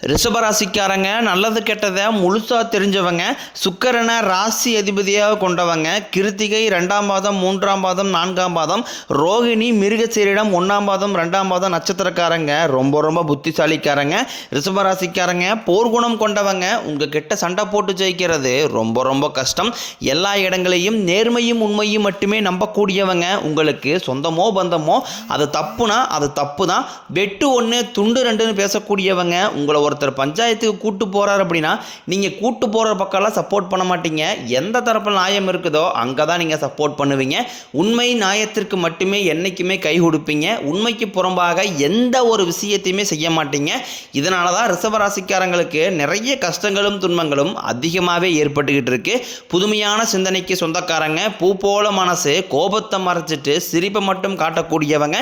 ரிஷபராசிக்காரங்க நல்லது கெட்டதை முழுசாக தெரிஞ்சவங்க. சுக்கிரனை ராசி அதிபதியாக கொண்டவங்க. கிருத்திகை 2ஆம் பாதம் 3ஆம் பாதம் 4ஆம் பாதம், ரோகிணி மிருகசீரிடம் 1ஆம் பாதம் 2ஆம் பாதம் நட்சத்திரக்காரங்க. ரொம்ப புத்திசாலிக்காரங்க. ரிஷபராசிக்காரங்க போர்க்குணம் கொண்டவங்க. உங்ககிட்ட சண்டை போட்டு ஜெயிக்கிறது ரொம்ப கஷ்டம். எல்லா இடங்களையும் நேர்மையும் உண்மையும் மட்டுமே நம்பக்கூடியவங்க. உங்களுக்கு சொந்தமோ பந்தமோ அது தப்புனா அது தப்பு தான். வெட்டு ஒன்று துண்டு ரெண்டுன்னு பேசக்கூடியவங்க. உங்களை ஒருத்தர் பஞ்சாயத்துக்கு கூட்டு போகிறார் அப்படின்னா நீங்கள் கூட்டு போகிற பக்கம்லாம் சப்போர்ட் பண்ண மாட்டீங்க. எந்த தரப்பில் நியாயம் இருக்குதோ அங்கே தான் நீங்கள் சப்போர்ட் பண்ணுவீங்க. உண்மை நியாயத்திற்கு மட்டுமே என்றைக்குமே கை கொடுப்பீங்க. உண்மைக்கு புறம்பாக எந்த ஒரு விஷயத்தையுமே செய்ய மாட்டீங்க. இதனால தான் ரிஷபராசிக்காரங்களுக்கு நிறைய கஷ்டங்களும் துன்பங்களும் அதிகமாகவே ஏற்பட்டுக்கிட்டு இருக்கு. புதுமையான சிந்தனைக்கு சொந்தக்காரங்க. பூ போல மனசு, கோபத்தை மறைச்சிட்டு சிரிப்பை மட்டும் காட்டக்கூடியவங்க.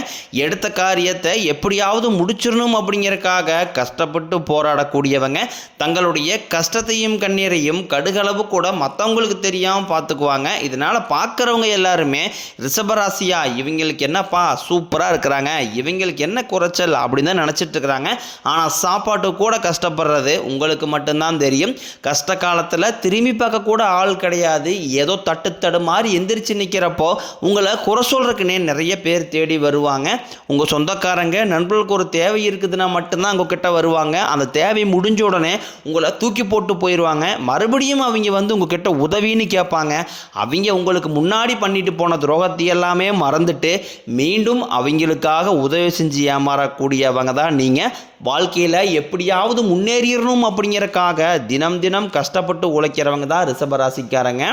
எடுத்த காரியத்தை எப்படியாவது முடிச்சிடணும் அப்படிங்கிறதுக்காக கஷ்டப்பட்டு போராடக்கூடியவங்க. தங்களுடைய கஷ்டத்தையும் கண்ணீரையும் கடுகளவு கூட மற்றவங்களுக்கு தெரியாமல் பார்த்துக்குவாங்க. இதனால் பார்க்குறவங்க எல்லாருமே ரிஷபராசியா இவங்களுக்கு என்னப்பா சூப்பராக இருக்கிறாங்க, இவங்களுக்கு என்ன குறைச்சல் அப்படின்னு தான் நினச்சிட்டு இருக்கிறாங்க. ஆனால் சாப்பாட்டு கூட கஷ்டப்படுறது உங்களுக்கு மட்டும்தான் தெரியும். கஷ்ட காலத்தில் திரும்பி பார்க்க கூட ஆள் கிடையாது. ஏதோ தட்டு மாதிரி எந்திரிச்சு நிற்கிறப்போ உங்களை குறை சொல்கிறதுக்குன்னே நிறைய பேர் தேடி வருவாங்க. உங்கள் சொந்தக்காரங்க நண்பர்களுக்கு ஒரு தேவை இருக்குதுன்னா மட்டும்தான் உங்ககிட்ட வருவாங்க. அந்த தேவை முடிஞ்ச உடனே உங்களை தூக்கி போட்டு போயிடுவாங்க. மறுபடியும் அவங்க உங்ககிட்ட உதவின்னு கேட்பாங்க. அவங்க உங்களுக்கு முன்னாடி பண்ணிட்டு போன துரோகத்தை எல்லாமே மறந்துட்டு மீண்டும் அவங்களுக்காக உதவி செஞ்சு ஏமாறக்கூடியவங்க தான் நீங்கள். வாழ்க்கையில் எப்படியாவது முன்னேறிடணும் அப்படிங்கிறக்காக தினம் கஷ்டப்பட்டு உழைக்கிறவங்க தான் ரிஷபராசிக்காரங்க.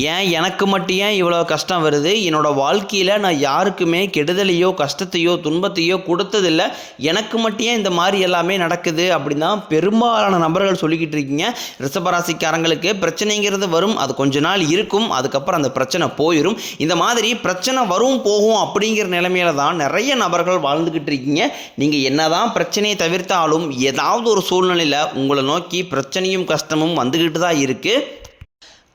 ஏன் எனக்கு மட்டும் ஏன் இவ்வளோ கஷ்டம் வருது? என்னோடய வாழ்க்கையில் நான் யாருக்குமே கெடுதலையோ கஷ்டத்தையோ துன்பத்தையோ கொடுத்ததில்லை. எனக்கு மட்டும் ஏன் இந்த மாதிரி எல்லாமே நடக்குது அப்படின்னு தான் பெரும்பாலான நபர்கள் சொல்லிக்கிட்டு இருக்கீங்க. ரிஷபராசிக்காரங்களுக்கு பிரச்சனைங்கிறது வரும், அது கொஞ்ச நாள் இருக்கும், அதுக்கப்புறம் அந்த பிரச்சனை போயிடும். இந்த மாதிரி பிரச்சனை வரும் போகும் அப்படிங்கிற நிலைமையில தான் நிறைய நபர்கள் வாழ்ந்துக்கிட்டு இருக்கீங்க. நீங்கள் என்னதான் பிரச்சனையை தவிர்த்தாலும் ஏதாவது ஒரு சூழ்நிலையில் உங்களை நோக்கி பிரச்சனையும் கஷ்டமும் வந்துக்கிட்டு தான் இருக்குது.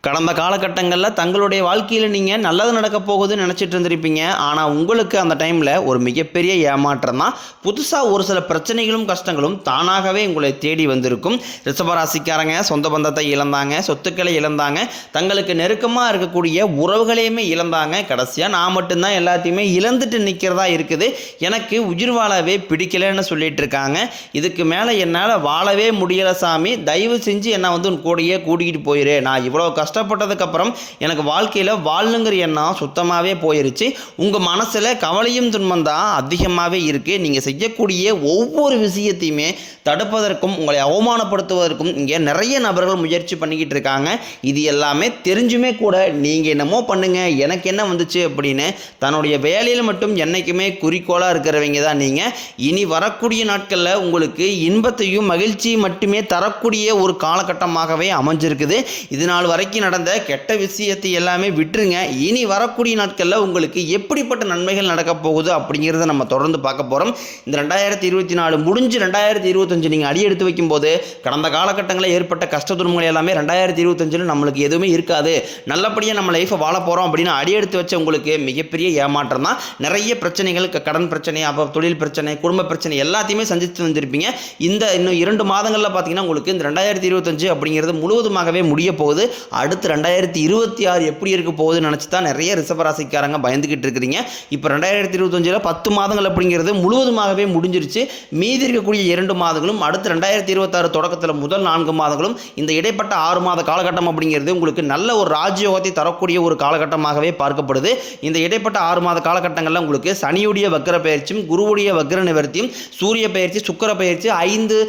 கடந்த காலகட்டங்களில் தங்களுடைய வாழ்க்கையில் நீங்கள் நல்லது நடக்க போகுதுன்னு நினச்சிட்டு இருந்திருப்பீங்க. ஆனால் உங்களுக்கு அந்த டைமில் ஒரு மிகப்பெரிய ஏமாற்றம் தான். புதுசாக ஒரு சில பிரச்சனைகளும் கஷ்டங்களும் தானாகவே உங்களை தேடி வந்திருக்கும். ரிஷபராசிக்காரங்க சொந்த பந்தத்தை இழந்தாங்க, சொத்துக்களை இழந்தாங்க, தங்களுக்கு நெருக்கமாக இருக்கக்கூடிய உறவுகளையுமே இழந்தாங்க. கடைசியாக நான் மட்டும்தான் எல்லாத்தையுமே இழந்துட்டு நிற்கிறதா இருக்குது, எனக்கு உயிர் வாழவே பிடிக்கலைன்னு சொல்லிட்டு இருக்காங்க. இதுக்கு மேலே என்னால் வாழவே முடியலை சாமி, தயவு செஞ்சு என்னை உன் கூடையே கூட்டிகிட்டு போயிரு. நான் இவ்வளோ கஷ்டப்பட்டதுக்கப்புறம் எனக்கு வாழ்க்கையில் வாழணுங்கிற எண்ணம் சுத்தமாகவே போயிருச்சு. உங்கள் மனசில் கவலையும் துன்பம் தான் அதிகமாகவே இருக்குது. நீங்கள் செய்யக்கூடிய ஒவ்வொரு விஷயத்தையுமே தடுப்பதற்கும் உங்களை அவமானப்படுத்துவதற்கும் இங்கே நிறைய நபர்கள் முயற்சி பண்ணிக்கிட்டு இருக்காங்க. இது எல்லாமே தெரிஞ்சுமே கூட நீங்கள் என்னமோ பண்ணுங்க எனக்கு என்ன வந்துச்சு அப்படின்னு தன்னுடைய வேலையில் மட்டும் என்றைக்குமே குறிக்கோளாக இருக்கிறவங்க தான் நீங்கள். இனி வரக்கூடிய நாட்களில் உங்களுக்கு இன்பத்தையும் மகிழ்ச்சியும் மட்டுமே தரக்கூடிய ஒரு காலகட்டமாகவே அமைஞ்சிருக்குது. இது நாள் வரைக்கும் நடந்த கெட்ட விஷயத்தை எல்லாமே விட்டுருங்க. இனி வரக்கூடிய நாட்களில் உங்களுக்கு எப்படிப்பட்ட நன்மைகள் நடக்க போகுது அப்படிங்கிறத நம்ம தொடர்ந்து பார்க்க போகிறோம். இந்த 2024 முடிஞ்சு 2025 நீங்கள் அடி எடுத்து வைக்கும்போது கடந்த காலகட்டங்களில் ஏற்பட்ட கஷ்ட துன்பங்கள் எல்லாமே 2025 நம்மளுக்கு எதுவுமே இருக்காது, நல்லபடியாக நம்ம லைஃப்பை வாழ போகிறோம் அப்படின்னு அடி எடுத்து வச்ச உங்களுக்கு மிகப்பெரிய ஏமாற்றம் தான். நிறைய பிரச்சனைகள், கடன் பிரச்சனை, அப்போ தொழில் பிரச்சனை, குடும்ப பிரச்சனை எல்லாத்தையுமே சந்தித்து வந்திருப்பீங்க. இன்னும் 2 மாதங்களில் பார்த்தீங்கன்னா உங்களுக்கு இந்த 2025 அப்படிங்கிறது முழுவதுமாகவே முடிய போகுது. அடுத்து 2026 எப்படி இருக்க போகுதுன்னு நினச்சி தான் நிறைய ரிஷபராசிக்காரங்க பயந்துக்கிட்டு இருக்கிறீங்க. இப்போ 2025 10 மாதங்கள் அப்படிங்கிறது முழுவதுமாகவே முடிஞ்சிருச்சு. மீதி இருக்கக்கூடிய 2 மாதங்களும் அடுத்து 2026 தொடக்கத்தில் முதல் 4 மாதங்களும் இந்த இடைப்பட்ட 6 மாத காலகட்டம் அப்படிங்கிறது உங்களுக்கு நல்ல ஒரு ராஜயோகத்தை தரக்கூடிய ஒரு காலகட்டமாகவே பார்க்கப்படுது. இந்த இடைப்பட்ட 6 மாத காலகட்டங்களில் உங்களுக்கு சனியுடைய வக்ர பயிற்சியும் குருவுடைய வக்ர நிவர்த்தியும் சூரிய பயிற்சி சுக்கிர பயிற்சி 5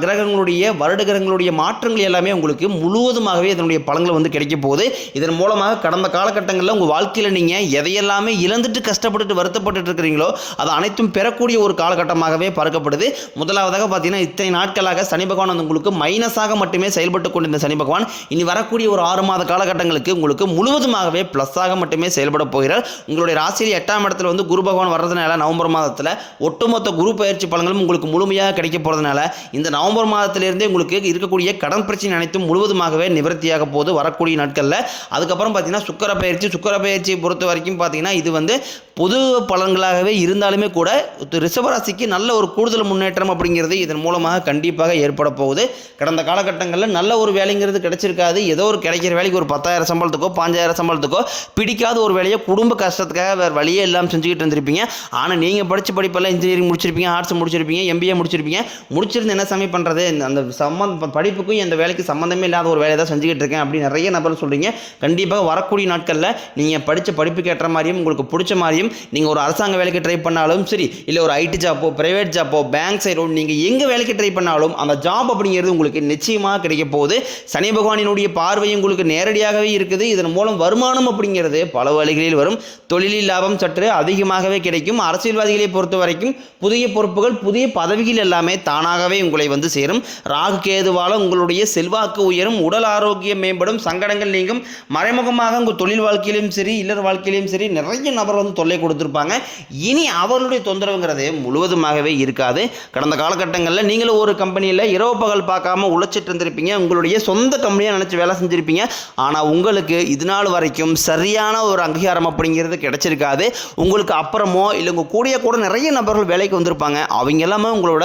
கிரகங்களுடைய வருட கிரகங்களுடைய மாற்றங்கள் எல்லாமே உங்களுக்கு முழுவதுமாகவே இதனுடைய பலன்கள் கிடைக்க போகுது. இதன் மூலமாக கடந்த காலகட்டங்களில் உங்கள் வாழ்க்கையில் நீங்கள் எதையெல்லாமே இழந்துட்டு கஷ்டப்பட்டு வருத்தப்பட்டு இருக்கிறீங்களோ அது அனைத்தும் பெறக்கூடிய ஒரு காலகட்டமாகவே பார்க்கப்படுது. முதலாவதாக பார்த்தீங்கன்னா இத்தனை நாட்களாக சனி பகவான் உங்களுக்கு மைனஸாக மட்டுமே செயல்பட்டு கொண்டிருந்த சனி பகவான் இனி வரக்கூடிய ஒரு 6 மாத காலகட்டங்களுக்கு உங்களுக்கு முழுவதுமாகவே பிளஸ்ஸாக மட்டுமே செயல்பட போகிறார். உங்களுடைய ராசியில் 8ஆம் இடத்துல குரு பகவான் வர்றதுனால நவம்பர் மாதத்தில் ஒட்டுமொத்த குரு பயிற்சி பலன்களும் உங்களுக்கு முழுமையாக கிடைக்க போகிறதுனால இந்த நவம்பர் மாதத்திலிருந்தே உங்களுக்கு இருக்கக்கூடிய கடன் பிரச்சனை அனைத்தும் முழுவதுமாகவே நிவர்த்தியாக போது வரக்கூடிய நாட்களில். அதுக்கப்புறம் பார்த்தீங்கன்னா சுக்கிர பயிற்சியை பொறுத்த வரைக்கும் பார்த்தீங்கன்னா இது பொது பலன்களாகவே இருந்தாலுமே கூட ரிஷபராசிக்கு நல்ல ஒரு கூடுதல் முன்னேற்றம் அப்படிங்கிறது இதன் மூலமாக கண்டிப்பாக ஏற்பட போகுது. கடந்த காலகட்டங்களில் நல்ல ஒரு வேலைங்கிறது கிடைச்சிருக்காது. ஏதோ ஒரு கிடைக்கிற வேலைக்கு ஒரு 10,000 சம்பளத்துக்கோ 5,000 சம்பளத்துக்கோ பிடிக்காத ஒரு வேலையை குடும்ப கஷ்டத்துக்காக வேறு வழியே எல்லாம் செஞ்சுக்கிட்டு இருந்திருப்பீங்க. ஆனால் நீங்கள் படித்த படிப்பெல்லாம் இன்ஜினியரிங் முடிச்சிருப்பீங்க, ஆர்ட்ஸ் முடிச்சிருப்பீங்க, MBA முடிச்சிருப்பீங்க. முடிச்சிருந்து என்ன சமயம் பண்ணுறது, அந்த படிப்புக்கும் இந்த வேலைக்கு சம்மந்தமே இல்லாத ஒரு வேலையை தான் செஞ்சுக்கிட்டு இருக்கேன் அப்படின்னு நிறைய நபர்கள் சொல்கிறீங்க. கண்டிப்பாக வரக்கூடிய நாட்களில் நீங்கள் படித்த படிப்புக்கு ஏற்ற மாதிரியும் உங்களுக்கு பிடிச்ச மாதிரியும் நீங்கள் ஒரு அரசாங்க வேலைக்கு ட்ரை பண்ணாலும் சரி, இல்லை ஒரு IT ஜாப்போ, பிரைவேட் ஜாப்போ, பேங்க் சைடோ, நீங்கள் எங்கே வேலைக்கு ட்ரை பண்ணாலும் அந்த ஜாப் அப்படிங்கிறது உங்களுக்கு நிச்சயமாக கிடைக்க போகுது. சனி பகவானினுடைய பார்வை உங்களுக்கு நேரடியாகவே இருக்குது. இதன் மூலம் வருமானம் அப்படிங்கிறது பல வழிகளில் வரும். தொழிலில் லாபம் சற்று அதிகமாகவே கிடைக்கும். அரசியல்வாதிகளை பொறுத்த வரைக்கும் புதிய பொறுப்புகள், புதிய பதவிகள் எல்லாமே தானாகவே உங்களை வந்து சேரும். ராகு கேதுவால் உங்களுடைய செல்வாக்கு உயரும், உடல் ஆரோக்கியம் மேம்படும், சங்கடங்கள் நீங்கும். மறைமுகமாக உங்கள் தொழில் வாழ்க்கையிலும் சரி, இல்லற வாழ்க்கையிலும் சரி நிறைய நபர் வந்து தொல்லை கொடுத்துருப்பாங்க. இனி அவர்களுடைய தொந்தரவுங்கிறது முழுவதுமாகவே இருக்காது. கடந்த காலகட்டங்களில் நீங்களும் ஒரு கம்பெனியில் இரவு பகல் பார்க்காம உழைச்சிட்டு இருந்திருப்பீங்க. உங்களுடைய சொந்த கம்பெனியாக நினச்சி வேலை செஞ்சுருப்பீங்க. ஆனால் உங்களுக்கு இது நாள் வரைக்கும் சரியான ஒரு அங்கீகாரம் அப்படிங்கிறது கிடைச்சிருக்காது. உங்களுக்கு அப்புறமோ இல்லை உங்கள் கூட நிறைய நபர்கள் வேலைக்கு வந்திருப்பாங்க. அவங்க எல்லாமே உங்களோட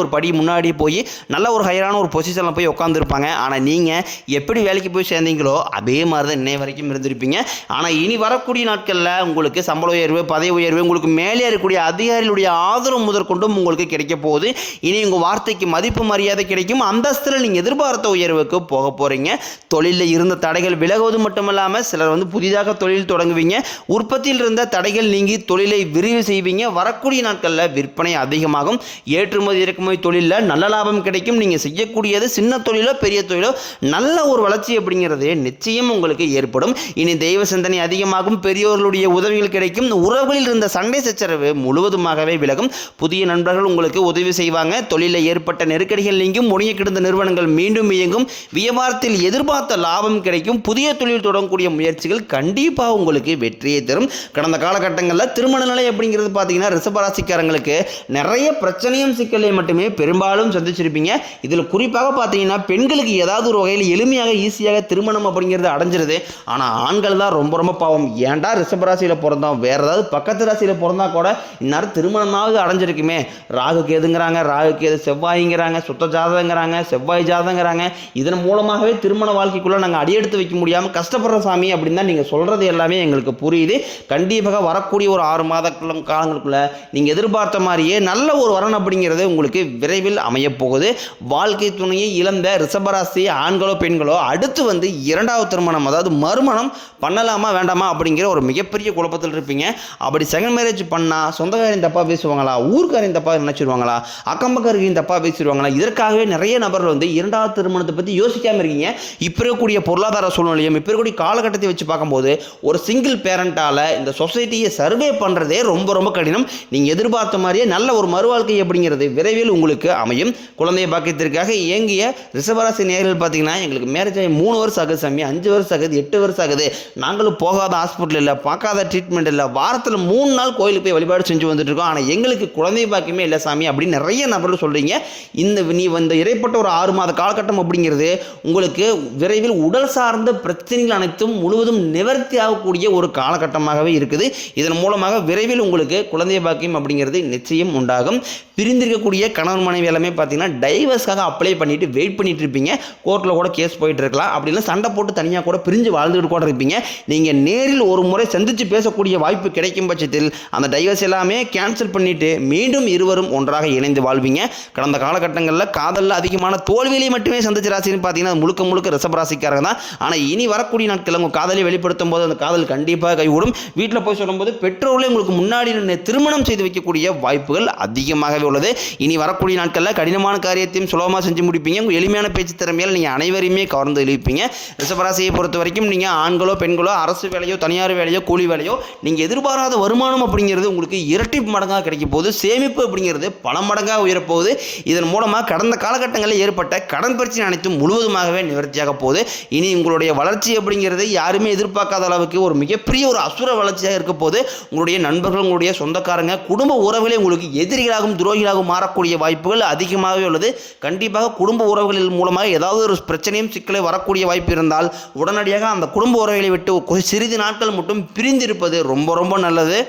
ஒரு படி முன்னாடி போய் நல்ல ஒரு ஹையரான ஒரு பொசிஷனில் போய் உட்காந்துருப்பாங்க. ஆனால் நீங்கள் எப்படி வேலைக்கு போய் சேர்ந்தீங்களோ அதே மாதிரி தான் இன்னை வரைக்கும் இருந்திருப்பீங்க. ஆனால் இனி வரக்கூடிய நாட்களில் உங்களுக்கு சம்பள உயர்வு, பதவி உயர்வு, உங்களுக்கு மேலே இருக்கக்கூடிய அதிகாரிகளுடைய ஆதரவு முதற்கொண்டும் உங்களுக்கு கிடைக்க போகுது. இனி உங்கள் வார்த்தைக்கு மதிப்பு மரியாதை கிடைக்கும். அந்தஸ்தில் நீங்கள் எதிர்பார்த்த உயர்வுக்கு போக போகிறீங்க. தொழிலில் இருந்த தடைகள் விலகுவது மட்டுமல்லாமல் சிலர் வந்து புதிதாக தொழில் தொடங்குவீங்க. உற்பத்தியில் இருந்த தடைகள் நீங்கி தொழிலை விரிவு செய்வீங்க. வரக்கூடிய நாட்களில் விற்பனை அதிகமாகும். ஏற்றுமதி இறக்குமதி தொழிலில் நல்ல லாபம் கிடைக்கும். நீங்கள் செய்யக்கூடியது சின்ன தொழிலோ பெரிய தொழிலோ நல்ல ஒரு வளர்ச்சி அப்படிங்கிறது நிச்சயம் உங்களுக்கு ஏற்படும். இனி தெய்வ சிந்தனை அதிகமாகும். பெரியோர்களுடைய உதவிகள் கிடைக்கும். உறவுகளில் இருந்த சண்டை சச்சரவு முழுவதுமாகவே விலகும். புதிய நண்பர்கள் உங்களுக்கு உதவி செய்வாங்க. தொழிலில் ஏற்பட்ட நெருக்கடிகள் நீங்கும். முடங்கி கிடந்த நிறுவனங்கள் மீண்டும் இயங்கும். வியாபாரத்தில் எதிர்பார்த்த லாபம் கிடைக்கும். புதிய தொழில் தொடங்கக்கூடிய முயற்சிகள் கண்டிப்பாக உங்களுக்கு வெற்றியை தரும். கடந்த காலகட்டங்களில் திருமண நிலை அப்படிங்கிறது பார்த்தீங்கன்னா ரிஷபராசிக்காரங்களுக்கு நிறைய பிரச்சனையும் சிக்கலையும் மட்டுமே பெரும்பாலும் சந்திச்சிருப்பீங்க. இதில் குறிப்பாக பார்த்தீங்கன்னா பெண்களுக்கு ஏதாவது ஒரு வகையில் எளிமையாக ஈஸியாக திருமணம் அப்படிங்கிறது அடைஞ்சிருது. ஆனால் ஆண்கள் தான் ரொம்ப ரொம்ப பாவம். ஏன்டா ரிஷபராசியில் பிறந்தோம், வேற ஏதாவது பக்கத்து ராசியில் பிறந்தா கூட இந்நேரம் திருமணமாவது அடைஞ்சிருக்குமே. ராகு கேதுங்கிறாங்க, ராகு கேது செவ்வாய்ங்கிறாங்க, சுத்த ஜாதகங்கிறாங்க, செவ்வாய் ஜாதகங்கிறாங்க. இதன் மூலமாகவே திருமண வாழ்க்கைக்குள்ளே நாங்கள் அடியெடுத்து வைக்க முடியாமல் கஷ்டப்படுற சாமி அப்படின்னு தான் நீங்கள் சொல்கிறது எல்லாமே எங்களுக்கு புரியுது. கண்டிப்பாக வரக்கூடிய ஒரு 6 மாத காலங்களுக்குள்ள நீங்கள் எதிர்பார்த்த மாதிரியே நல்ல ஒரு வரன் அப்படிங்கிறது உங்களுக்கு விரைவில் அமையப்போகுது. வாழ்க்கை துணையை இழந்த ரிஷபராசி ஆண்களோ பெண்களோ அடுத்து வந்து 2வது திருமணம், அதாவது மறுமணம் பண்ணலாமா வேண்டாமா அப்படிங்கிற ஒரு மிகப்பெரிய குழப்பத்தில் இருப்பீங்க. அப்படி செகண்ட் மேரேஜ் பண்ணால் சொந்தக்காரையும் தப்பாக பேசுவாங்களா, ஊருக்காரையும் தப்பாக நினச்சிடுவாங்களா, அக்கம்பக்காரையும் தப்பாக பேசிடுவாங்களா, இதற்காகவே நிறைய நபர்கள் வந்து 2வது திருமணத்தை பற்றி யோசிக்காமல் இருக்கீங்க. இப்போ இருக்கக்கூடிய பொருளாதார சூழ்நிலையும் இப்போ இருக்கக்கூடிய காலகட்டத்தை வச்சு பார்க்கும்போது ஒரு சிங்கிள் பேரண்டால் இந்த சொசைட்டியை சர்வே பண்ணுறதே ரொம்ப ரொம்ப கடினம். நீங்கள் எதிர்பார்த்த மாதிரியே நல்ல ஒரு மறுவாழ்க்கை அப்படிங்கிறது விரைவில் உங்களுக்கு அமையும். குழந்தைய பாக்கியத்திற்காக இயங்கிய ரிஷபராசி நேயர்கள் பார்த்தீங்கன்னா எங்களுக்கு மேரேஜ் ஆகி 3 வருஷம் ஆகுது சாமி, 5 வருஷம் ஆகுது, 8 வருஷம் ஆகுது, நாங்களும் போகாத ஹாஸ்பிட்டல் இல்லை, பார்க்காத ட்ரீட்மெண்ட் இல்லை, வாரத்தில் 3 நாள் கோயிலுக்கு போய் வழிபாடு செஞ்சு வந்துட்டு இருக்கோம், ஆனால் எங்களுக்கு குழந்தை பாக்கியமே இல்லை சாமி அப்படின்னு நிறைய நபர்கள் சொல்கிறீங்க. நீ வந்து இடைப்பட்ட ஒரு 6 மாத காலகட்டம் அப்படிங்கிறது உங்களுக்கு விரைவில் உடல் சார்ந்த பிரச்சனைகள் அனைத்தும் முழுவதும் நிவர்த்தி ஆகக்கூடிய ஒரு காலகட்டமாகவே இருக்குது. இதன் மூலமாக விரைவில் உங்களுக்கு குழந்தை பாக்கியம் அப்படிங்கிறது நிச்சயம் உண்டாகும். பிரிந்திருக்கக்கூடிய கணவன் மனைவி எல்லாமே பார்த்தீங்கன்னா டைவர்ஸ்க்காக அப்ளை பண்ணிட்டு வெயிட் பண்ணிட்டு இருப்பீங்க. கோர்ட்டில் கூட கேஸ் போயிட்டு இருக்கலாம். அப்படின்னா சண்டை போட்டு தனியாக கூட பிரிஞ்சு வாழ்ந்துட்டு கூட இருப்பீங்க. நீங்கள் நேரில் ஒரு முறை சந்தித்து பேசக்கூடிய வாய்ப்பு கிடைக்கும் பட்சத்தில் அந்த டைவர்ஸ் எல்லாமே கேன்சல் பண்ணிட்டு மீண்டும் இருவரும் ஒன்றாக இணைந்து வாழ்வீங்க. கடந்த காலகட்டங்களில் காதலில் அதிகமான தோல்வியை மட்டுமே சந்திச்ச ராசின்னு பார்த்தீங்கன்னா முழுக்க முழுக்க ரிஷபராசிக்காரங்க தான். ஆனால் இனி வரக்கூடிய நாட்களில் உங்கள் காதலை வெளிப்படுத்தும் போது அந்த காதல் கண்டிப்பாக கைகூடும். வீட்டில் போய் சொல்லும்போது பெற்றோர்களே உங்களுக்கு முன்னாடி திருமணம் செய்து வைக்கக்கூடிய வாய்ப்புகள் அதிகமாகவே உள்ளது. இனி வரக்கூடிய நாட்களில் கடினமான காரியத்தையும் சுலபமாக செஞ்சு முடிப்பீங்க. உங்கள் எளிமையான பேச்சு திறமையால் நீங்கள் அனைவரையுமே கவர்ந்து எழுப்பீங்க. ரிஷபராசியை பொறுத்த வரைக்கும் நீங்கள் ஆண்களோ பெண்களோ அரசு வேலையோ தனியார் வேலையோ கூலி வேலையோ நீங்கள் எதிர்பாராத வருமானம் அப்படிங்கிறது உங்களுக்கு இரட்டி மடங்காக கிடைக்கும் போது சேமிப்பு அப்படிங்கிறது பல மடங்காக உயரப்போகுது. இதன் மூலமாக கடந்த காலகட்டங்களில் ஏற்பட்ட கடன் பிரச்சனை அனைத்தும் முழுவதுமாகவே நிவர்த்தியாக போகுது. இனி உங்களுடைய வளர்ச்சி அப்படிங்கிறது யாருமே எதிர்பார்க்காத அளவுக்கு ஒரு மிகப்பெரிய ஒரு அசுர வளர்ச்சியாக இருக்க போது. உங்களுடைய நண்பர்கள், உங்களுடைய சொந்தக்காரங்க, குடும்ப உறவுகளே உங்களுக்கு எதிரிகளாகவும் துரோகிகளாகவும் மாறக்கூடிய வாய்ப்புகள் அதிகமாகவே உள்ளது. கண்டிப்பாக குடும்ப உறவுகளின் மூலமாக ஏதாவது ஒரு பிரச்சனையும் சிக்கலை வரக்கூடிய வாய்ப்பு இருந்தால் உடனடியாக அந்த குடும்ப உறவுகளை விட்டு சிறிது நாட்கள் மட்டும் பிரிந்திருப்பது ரொம்ப ரொம்ப நல்லது.